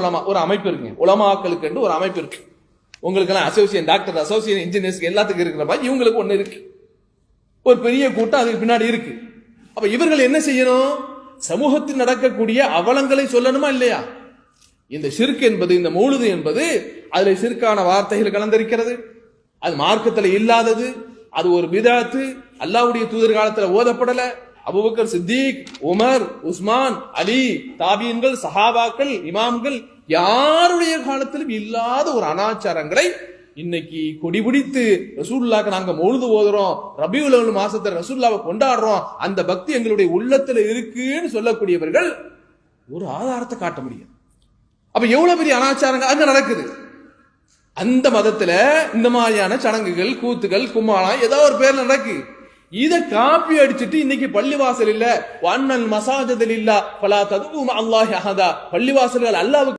உலமா ஒரு அமைப்பு இருக்கு, உலமாக்களுக்கு என்று ஒரு அமைப்பு இருக்கு. உங்களுக்கு எல்லாம் அசோசியேட் டாக்டர், அசோசியேட் இன்ஜினியர்ஸ் எல்லாத்துக்கும் இருக்கிற மாதிரி இவங்களுக்கு ஒண்ணு இருக்கு. ஒரு பெரிய கூட்டம் அதுக்கு பின்னாடி இருக்கு. அப்ப இவர்கள் என்ன செய்யணும்? சமூகத்தில் நடக்கக்கூடிய அவலங்களை சொல்லணுமா இல்லையா? இந்த ஷிர்க் என்பது, இந்த மௌலிது என்பது, அதுல ஷிர்கான வார்த்தைகள் கலந்திருக்கிறது, அது மார்க்கத்துல இல்லாதது, அது ஒரு பிதாத்து, அல்லாஹ்வுடைய தூதர் காலத்துல ஓதப்படல. அபூபக்கர் சித்திக், உமர், உஸ்மான், அலி, தாபீன்கள், சஹாபாக்கள், இமாம்கள் யாருடைய காலத்திலும் இல்லாத ஒரு அனாச்சாரங்களை இன்னைக்கு கொடிபிடித்து ரசூலுல்லாஹ்க்கு நாங்க மௌலிது ஓதுறோம், ரபியுல் அவ்வல் மாசத்துல ரசூலுல்லாஹ்வை கொண்டாடுறோம், அந்த பக்தி எங்களுடைய உள்ளத்துல இருக்குன்னு சொல்லக்கூடியவர்கள் ஒரு ஆதாரத்தை காட்ட முடியும். அப்ப எவ்வளவு பெரிய அனாச்சாரங்கள் அங்க நடக்குது. அந்த மதத்துல இந்த மாதிரியான சடங்குகள், கூத்துகள், கும்மாளம் ஏதோ ஒரு பேர்ல நடக்கு. இத காப்பி அடிச்சிட்டு இன்னைக்கு பள்ளிவாசல் இல்ல, வன்னல் மசாஜதில் இல்ல பலா ததுவு அல்லாஹ் அஹதா, பள்ளிவாசல்கள் அல்லாஹ்வுக்கு